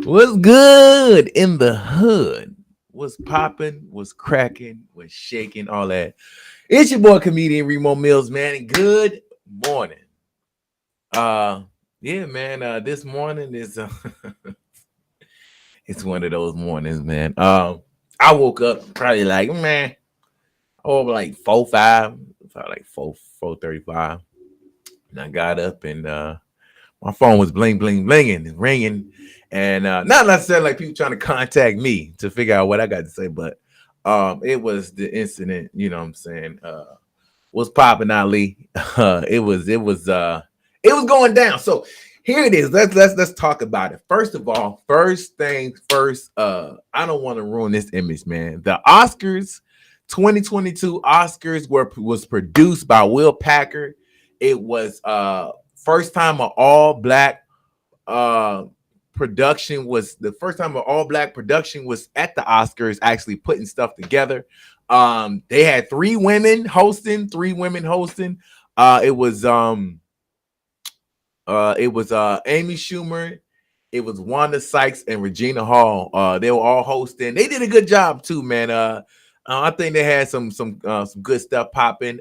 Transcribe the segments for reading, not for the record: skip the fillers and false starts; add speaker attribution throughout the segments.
Speaker 1: What's good in the hood? What's popping? What's cracking? What's shaking? All that. It's your boy comedian Remo Mills, man. And good morning. Uh, yeah, man. This morning is it's one of those mornings, man. I woke up probably like like 4-5, probably like 4:35, and I got up and my phone was bling bling blinging and ringing, and not necessarily like people trying to contact me to figure out what I got to say, but it was the incident. You know what I'm saying? Was popping Ali. It was going down. So here it is. Let's talk about it. First of all, first things first. I don't want to ruin this image, man. The Oscars, 2022 Oscars was produced by Will Packer. It was first time an all black production was the first time an all black production was at the Oscars actually putting stuff together. They had three women hosting. It was Amy Schumer, it was Wanda Sykes and Regina Hall. They were all hosting. They did a good job too, man. I think they had some good stuff popping.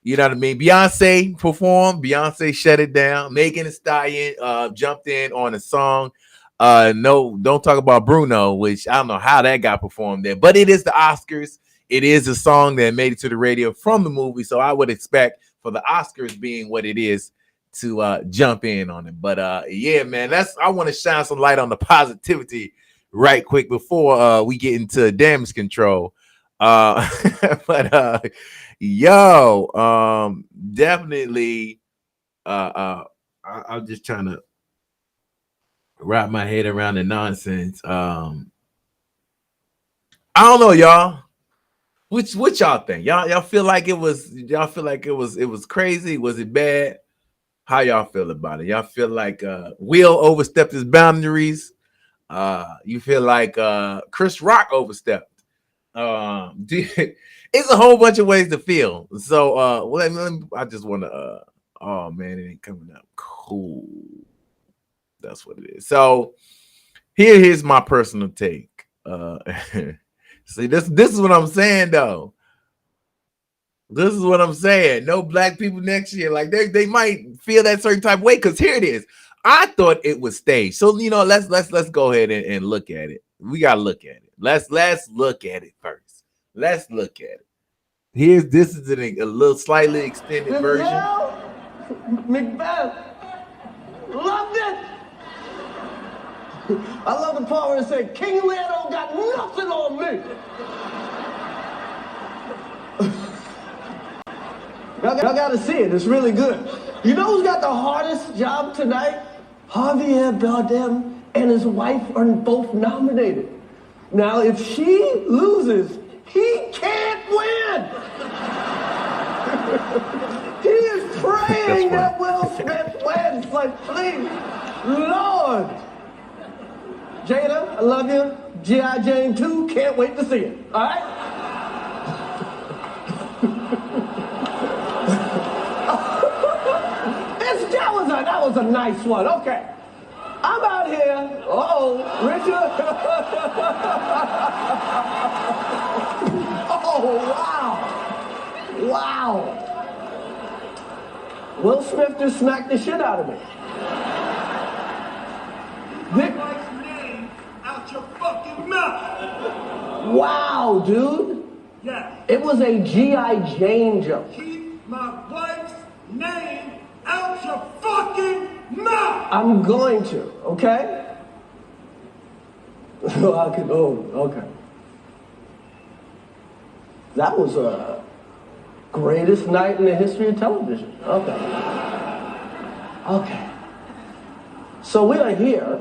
Speaker 1: You know what I mean? Beyonce performed. Beyonce shut it down. Megan Thee Stallion jumped in on a song. No, don't talk about Bruno, which I don't know how that got performed there, but it is the Oscars. It is a song that made it to the radio from the movie, so I would expect for the Oscars being what it is to jump in on it. But yeah, man, I want to shine some light on the positivity right quick before we get into damage control. But definitely I'm just trying to wrap my head around the nonsense. I don't know, y'all. What y'all think? Y'all feel like it was crazy? Was it bad? How y'all feel about it? Y'all feel like Will overstepped his boundaries? You feel like Chris Rock overstepped? It's a whole bunch of ways to feel. So I just want to oh man, it ain't coming up. Cool. That's what it is. So here's my personal take. See, this is what I'm saying though. This is what I'm saying. No black people next year. Like they might feel that certain type of way. Because here it is. I thought it was staged. So let's go ahead and look at it. We gotta look at it. Let's look at it first. Let's look at it. This is a little slightly extended version.
Speaker 2: Macbeth loved it. I love the part where it said, King Lear don't got nothing on me. Y'all gotta see it. It's really good. You know who's got the hardest job tonight? Javier Bardem and his wife are both nominated. Now, if she loses, he can't win. He is praying that Will Smith wins. Like, please, Lord. Jada, I love you. G.I. Jane 2, can't wait to see it. All right? That was a nice one. Okay. I'm out here. Richard. Oh, wow. Wow. Will Smith just smacked the shit out of me.
Speaker 3: Keep my wife's name out your fucking mouth.
Speaker 2: Wow, dude.
Speaker 3: Yeah.
Speaker 2: It was a G.I. Jane joke.
Speaker 3: Keep my wife's name out your fucking mouth!
Speaker 2: I'm going to, okay? Okay. That was a greatest night in the history of television. Okay. So we are here.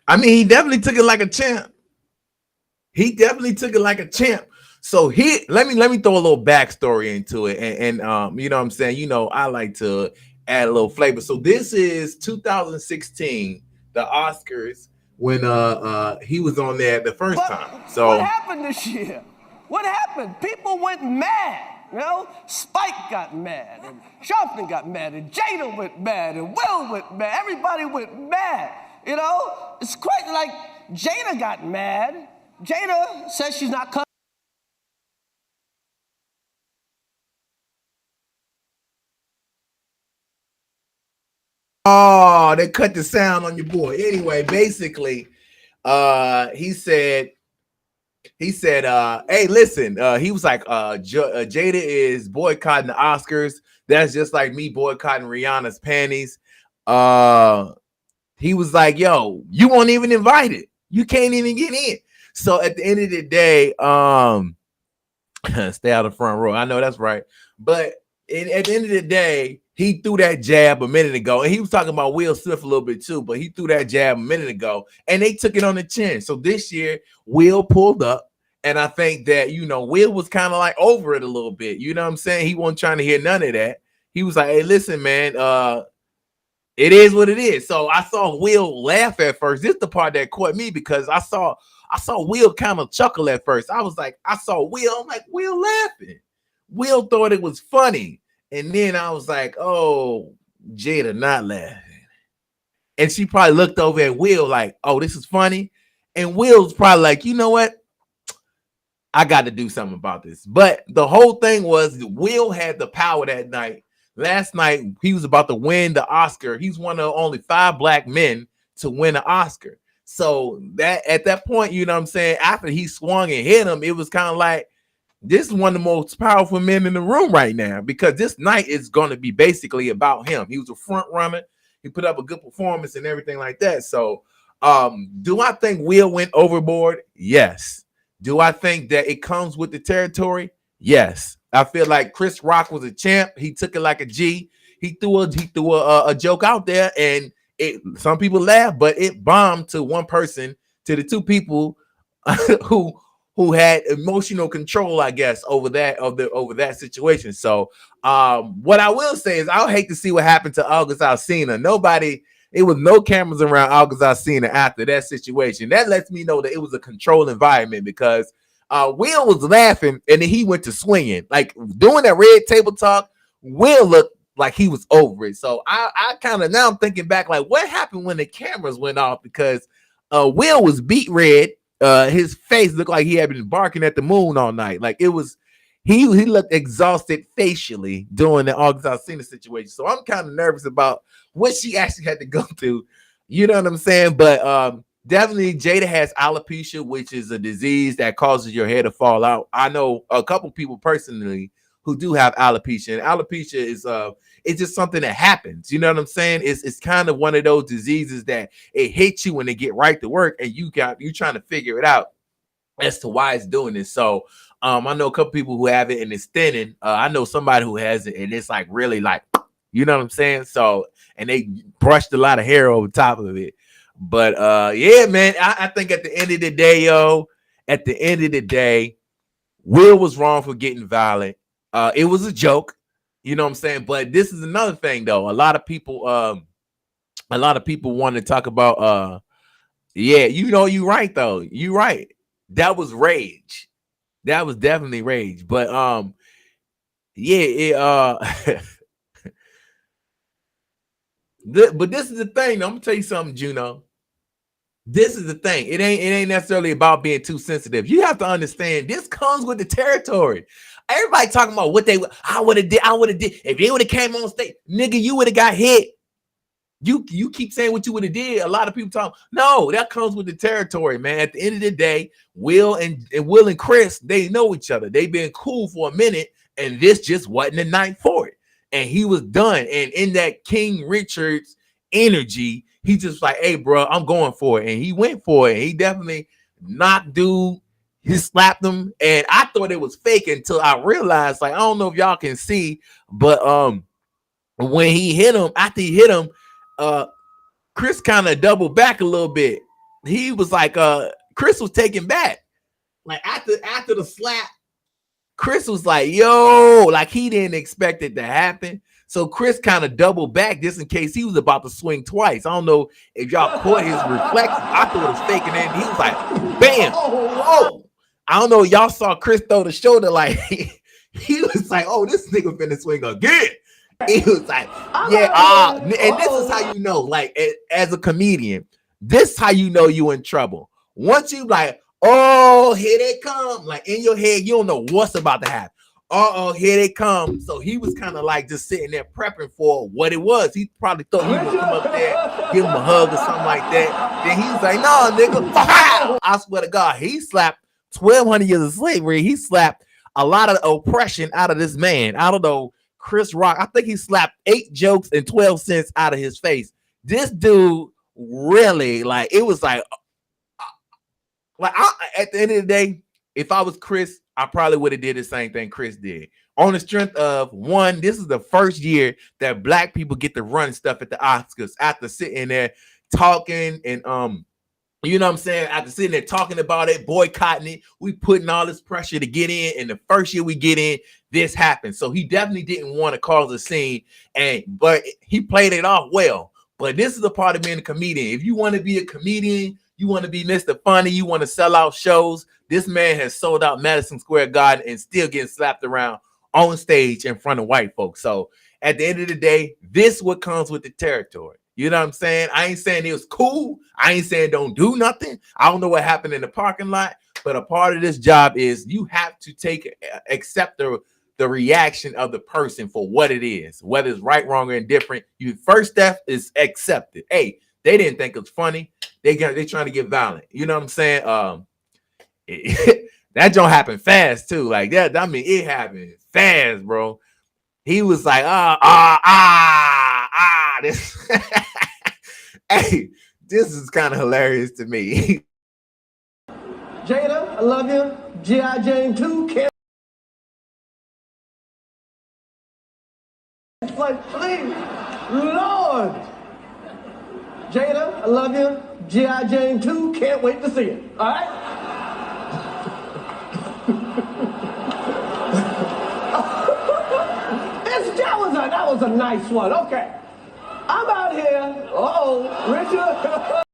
Speaker 1: I mean, he definitely took it like a champ. So let me throw a little backstory into it, and you know what I'm saying. You know, I like to add a little flavor. So this is 2016, the Oscars, when he was on there the first time. So
Speaker 2: what happened this year? What happened? People went mad. You know, Spike got mad, and Sharpton got mad, and Jada went mad, and Will went mad. Everybody went mad. You know, it's crazy. Like Jada got mad. Jada says she's not coming.
Speaker 1: Oh, they cut the sound on your boy. Anyway, basically, he said, hey, listen, he was like, Jada is boycotting the Oscars. That's just like me boycotting Rihanna's panties. He was like, yo, you weren't even invited. You can't even get in. So at the end of the day, stay out of the front row. I know that's right. But at the end of the day, he threw that jab a minute ago, and he was talking about Will Smith a little bit too, but he threw that jab a minute ago, and they took it on the chin. So this year, Will pulled up, and I think that, you know, Will was kind of like over it a little bit. You know what I'm saying? He wasn't trying to hear none of that. He was like, hey, listen, man, it is what it is. So I saw Will laugh at first. This is the part that caught me because I saw Will kind of chuckle at first. I was like, I saw Will. I'm like, Will laughing. Will thought it was funny. And then I was like, oh, Jada not laughing. And she probably looked over at Will like, oh, this is funny. And Will's probably like, you know what? I got to do something about this. But the whole thing was Will had the power that night. Last night, he was about to win the Oscar. He's one of only 5 black men to win an Oscar. So that at that point, you know what I'm saying? After he swung and hit him, it was kind of like, this is one of the most powerful men in the room right now, because this night is going to be basically about him. He was a front runner. He put up a good performance and everything like that. So do I think Will went overboard? Yes. Do I think that it comes with the territory? Yes. I feel like Chris Rock was a champ. He took it like a G. He threw a joke out there, and some people laughed, but it bombed to one person, to the 2 people who had emotional control, I guess, over that situation. So what I will say is I'll hate to see what happened to August Alsina. It was no cameras around August Alsina after that situation. That lets me know that it was a controlled environment, because Will was laughing and then he went to swinging. Like doing that red table talk, Will looked like he was over it. So I kind of, now I'm thinking back, like what happened when the cameras went off, because Will was beat red. His face looked like he had been barking at the moon all night. Like it was, he looked exhausted facially during the August Alsina situation. So I'm kind of nervous about what she actually had to go through. You know what I'm saying? But definitely Jada has alopecia, which is a disease that causes your hair to fall out. I know a couple people personally who do have alopecia, and alopecia is it's just something that happens. You know what I'm saying? It's kind of one of those diseases that it hits you when they get right to work, and you trying to figure it out as to why it's doing this. So I know a couple people who have it and it's thinning. I know somebody who has it and it's like really like, you know what I'm saying? So, and they brushed a lot of hair over top of it. But yeah, man, I think at the end of the day, Will was wrong for getting violent. It was a joke, you know what I'm saying? But this is another thing though. A lot of people want to talk about yeah, you know, you're right though. You're right. That was rage. That was definitely rage. But yeah, but this is the thing though. I'm gonna tell you something, Juno. This is the thing. It ain't necessarily about being too sensitive. You have to understand this comes with the territory. Everybody talking about what I would have did. If they would have came on stage, nigga, you would have got hit. You keep saying what you would have did. A lot of people talk. No, that comes with the territory, man. At the end of the day, Will and Chris, they know each other. They've been cool for a minute, and this just wasn't the night for it. And he was done. And in that King Richard's energy, he just like, hey, bro, I'm going for it. And he went for it. He definitely knocked dude. He slapped him. And I thought it was fake until I realized, like, I don't know if y'all can see, but when he hit him, after he hit him, Chris kind of doubled back a little bit. He was like, Chris was taken back. Like after the slap, Chris was like, yo, like he didn't expect it to happen. So Chris kind of doubled back just in case he was about to swing twice. I don't know if y'all caught his reflex. I thought it was fake, and then he was like, bam. Whoa. I don't know. Y'all saw Chris throw the shoulder like He was like, "Oh, this nigga finna swing again." He was like,
Speaker 2: I'm
Speaker 1: "Yeah,
Speaker 2: out here.
Speaker 1: and this is how you know, like, as a comedian, this how you know you in trouble. Once you like, oh, here they come, like in your head, you don't know what's about to happen. Oh, here they come. So he was kind of like just sitting there prepping for what it was. He probably thought he would come up there, give him a hug or something like that. Then he was like, "No, nigga, I swear to God, he slapped 1,200 years of slavery. He slapped a lot of oppression out of this man. I don't know, Chris Rock. I think he slapped 8 jokes and 12 cents out of his face. This dude really, like, it was like at the end of the day, if I was Chris, I probably would have did the same thing Chris did. On the strength of, one, this is the first year that black people get to run stuff at the Oscars after sitting there talking and you know what I'm saying? After sitting there talking about it, boycotting it, we putting all this pressure to get in. And the first year we get in, this happened. So he definitely didn't want to cause a scene, but he played it off well. But this is the part of being a comedian. If you want to be a comedian, you want to be Mr. Funny, you want to sell out shows. This man has sold out Madison Square Garden and still getting slapped around on stage in front of white folks. So at the end of the day, this is what comes with the territory. You know what I'm saying? I ain't saying it was cool. I ain't saying don't do nothing. I don't know what happened in the parking lot, but a part of this job is you have to accept the reaction of the person for what it is, whether it's right, wrong, or indifferent. Your first step is accept it. Hey, they didn't think it was funny. They trying to get violent. You know what I'm saying? That don't happen fast too. Like that. I mean, it happened fast, bro. He was like, this. Hey, this is kind of hilarious to me.
Speaker 2: Jada, I love you. G.I. Jane 2, can't like, please. Lord. Jada, I love you. G.I. Jane 2, can't wait to see it. All right? That was a nice one. Okay. I'm out here. Richard.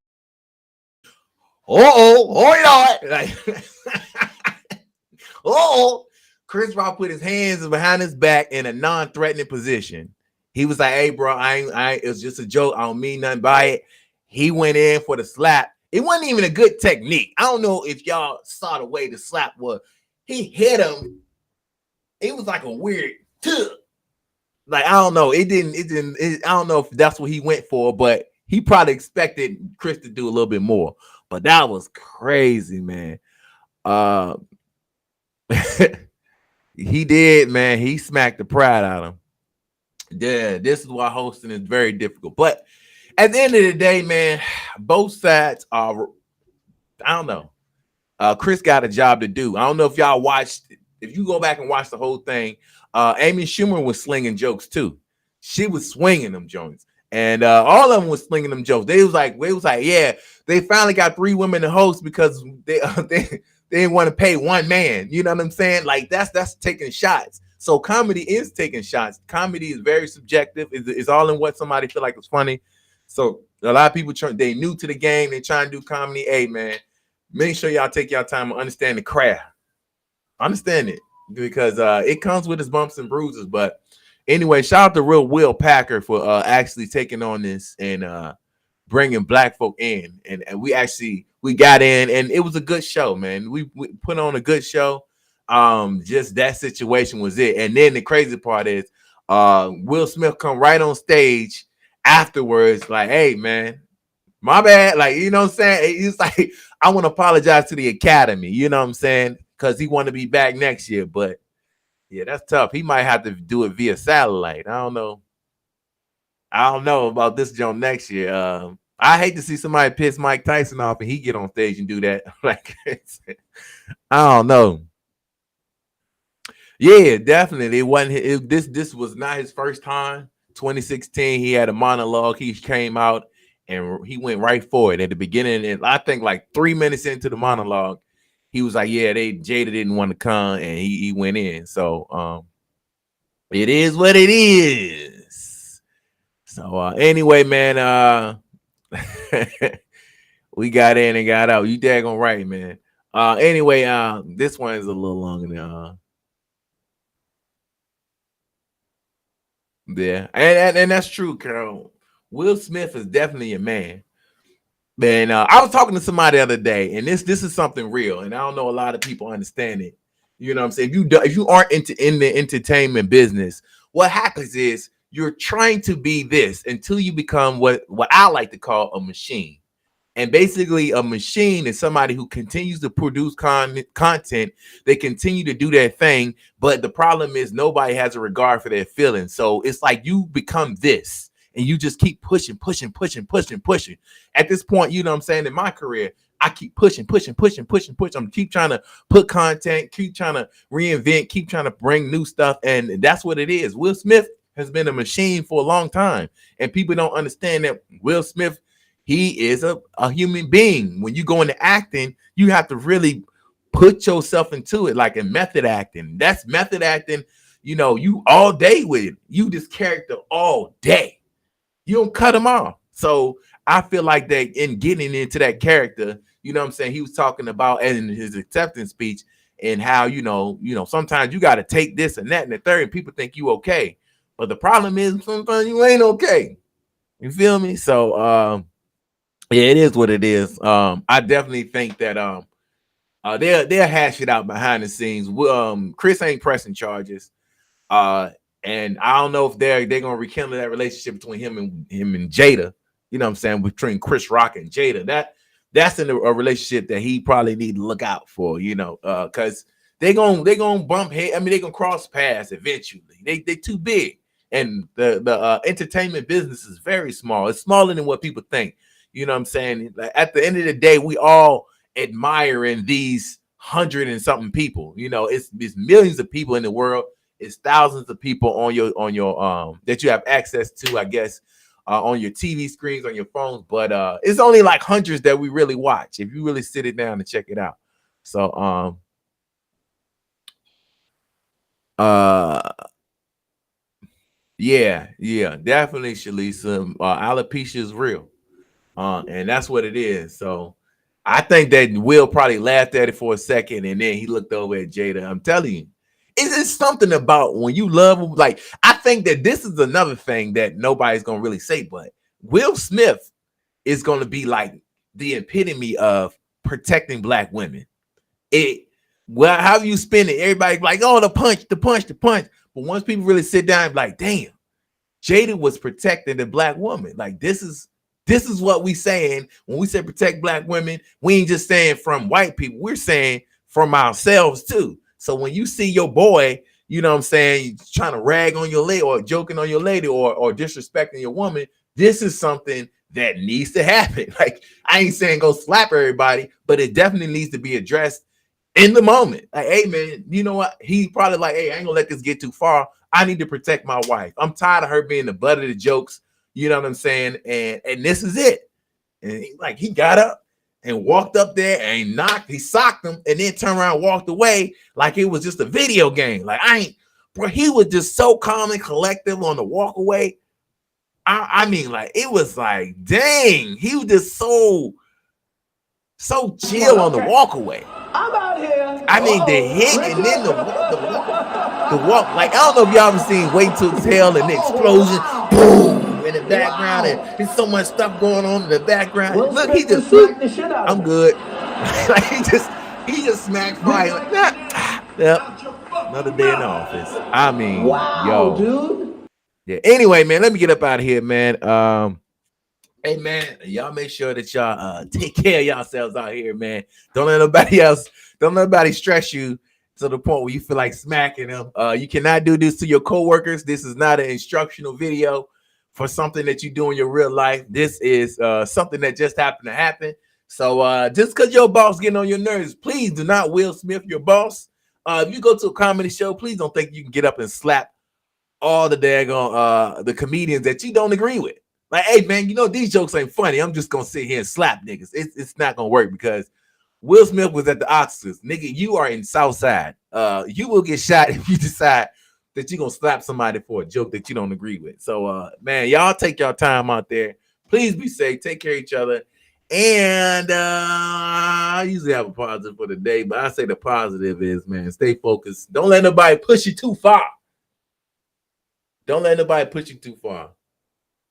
Speaker 1: Chris Rock put his hands behind his back in a non-threatening position. He was like, "Hey, bro, it was just a joke. I don't mean nothing by it." He went in for the slap. It wasn't even a good technique. I don't know if y'all saw the way the slap was. He hit him. It was like a weird tug. Like, I don't know. I don't know if that's what he went for, but he probably expected Chris to do a little bit more. But that was crazy, man. He did, man. He smacked the pride out of him. Yeah, this is why hosting is very difficult. But at the end of the day, man, both sides are, I don't know. Chris got a job to do. I don't know if y'all watched, if you go back and watch the whole thing, Amy Schumer was slinging jokes too. She was swinging them joints, and all of them was slinging them jokes. They was like, yeah, they finally got 3 women to host because they didn't want to pay one man. You know what I'm saying? Like that's taking shots. So comedy is taking shots. Comedy is very subjective. It's all in what somebody feel like is funny. So a lot of people they new to the game. They trying to do comedy. Hey man, make sure y'all take y'all time to understand the craft. Understand it. Because it comes with its bumps and bruises. But anyway, shout out to Real Will Packer for actually taking on this and bringing black folk in. And we got in, and it was a good show, man. We put on a good show. Just that situation was it. And then the crazy part is Will Smith come right on stage afterwards, like, "Hey, man, my bad." Like, you know what I'm saying? He's like, "I want to apologize to the Academy." You know what I'm saying? Because he want to be back next year. But yeah, that's tough. He might have to do it via satellite. I don't know about this joint next year. I hate to see somebody piss Mike Tyson off and he get on stage and do that. Like, I don't know. Yeah, definitely. It wasn't. This was not his first time. 2016, he had a monologue. He came out and he went right for it at the beginning. And I think like 3 minutes into the monologue, he was like, "Yeah, Jada didn't want to come," and he went in. So it is what it is. So anyway, man, we got in and got out. You daggone right, man. Anyway, this one is a little longer than Yeah, and that's true, Carol. Will Smith is definitely a man. Man, I was talking to somebody the other day, and this is something real, and I don't know a lot of people understand it. You know what I'm saying? If you aren't in the entertainment business, what happens is you're trying to be this until you become what I like to call a machine. And basically, a machine is somebody who continues to produce content. They continue to do their thing, but the problem is nobody has a regard for their feelings. So it's like you become this, and you just keep pushing, pushing, pushing, pushing, pushing. At this point, you know what I'm saying, in my career, I keep pushing, pushing, pushing, pushing, pushing. I'm keep trying to put content, keep trying to reinvent, keep trying to bring new stuff, and that's what it is. Will Smith has been a machine for a long time, and people don't understand that Will Smith, he is a human being. When you go into acting, you have to really put yourself into it, like in method acting. That's method acting. You know, you all day with it. You this character all day. You don't cut him off. So I feel like that in getting into that character, you know what I'm saying? He was talking about in his acceptance speech and how, sometimes you got to take this and that and the third, and people think you okay. But the problem is sometimes you ain't okay. You feel me? So yeah, it is what it is. I definitely think that they'll hash it out behind the scenes. Chris ain't pressing charges. And I don't know if they're gonna rekindle that relationship between him and Jada. You know what I'm saying? Between Chris Rock and Jada. That's in a relationship that he probably need to look out for, because they're gonna bump head. I mean, they're gonna cross paths eventually. They too big. And the entertainment business is very small. It's smaller than what people think. You know what I'm saying? Like, at the end of the day, we all admiring these 100 and something people. It's millions of people in the world. It's thousands of people on your that you have access to, I guess, on your TV screens, on your phones. But it's only like hundreds that we really watch if you really sit it down and check it out. So yeah, definitely, Shalisa. Alopecia is real. And that's what it is. So I think that Will probably laughed at it for a second, and then he looked over at Jada. I'm telling you, it's something about when you love him. Like, I think that this is another thing that nobody's gonna really say, but Will Smith is gonna be like the epitome of protecting black women. How you spin it, everybody's like, oh, the punch. But once people really sit down and be like, damn, Jada was protecting the black woman. Like, this is what we saying when we say protect black women. We ain't just saying from white people. We're saying from ourselves too. So when you see your boy, you know what I'm saying, trying to rag on your lady or joking on your lady or disrespecting your woman, this is something that needs to happen. Like, I ain't saying go slap everybody, but it definitely needs to be addressed in the moment. Like, hey man, you know what? He's probably like, hey, I ain't gonna let this get too far. I need to protect my wife. I'm tired of her being the butt of the jokes. You know what I'm saying? And this is it. And he got up and walked up there and he socked him, and then turned around and walked away like it was just a video game. Like, he was just so calm and collective on the walk away. I mean, like, it was like, dang, he was just so chill on the walk away.
Speaker 2: I'm out here.
Speaker 1: I mean, the hit and then the walk. Like, I don't know if y'all ever seen Wait Till Exhale and the explosion, boom, in the background, and there's so much stuff going on in the background. Look, he just smacked the shit out. I'm good. Like, he just smacked fire. Like, yep. Another day in the office. I mean, yo, dude. Yeah. Anyway, man, let me get up out of here, man. Hey man, y'all make sure that y'all take care of yourselves out here, man. Don't let nobody stress you to the point where you feel like smacking them. You cannot do this to your coworkers. This is not an instructional video for something that you do in your real life. This is something that just happened to happen. So just because your boss getting on your nerves, please do not Will Smith your boss. If you go to a comedy show, please don't think you can get up and slap all the daggone the comedians that you don't agree with. Like, hey man, these jokes ain't funny. I'm just gonna sit here and slap niggas. It's not gonna work because Will Smith was at the Oscars. Nigga, you are in Southside. You will get shot if you decide that you're gonna slap somebody for a joke that you don't agree with. So man, y'all take your time out there. Please be safe, take care of each other. And I usually have a positive for the day, but I say the positive is, man, stay focused. Don't let nobody push you too far. Don't let nobody push you too far.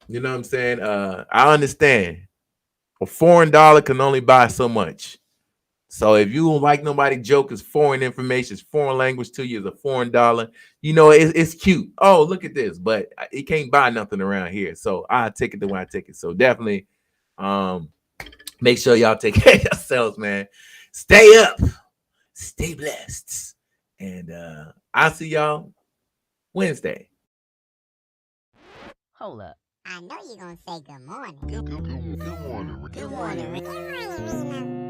Speaker 1: You know what I'm saying? I understand. A foreign dollar can only buy so much. So if you don't like nobody joke, it's foreign information, it's foreign language to you, it's a foreign dollar. You know, it's cute. Oh, look at this, but it can't buy nothing around here. So I take it the way I take it. So definitely, make sure y'all take care of yourselves, man. Stay up, stay blessed, and I'll see y'all Wednesday.
Speaker 4: Hold up. I know you're gonna say good morning.
Speaker 5: Good morning.
Speaker 4: Good morning, Ricky. Good morning,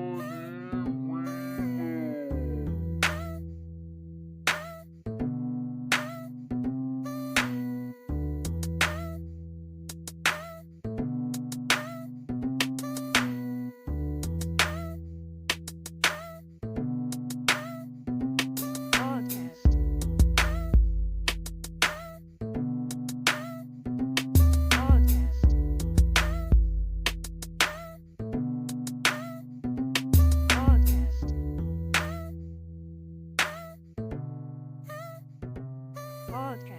Speaker 6: Podcast.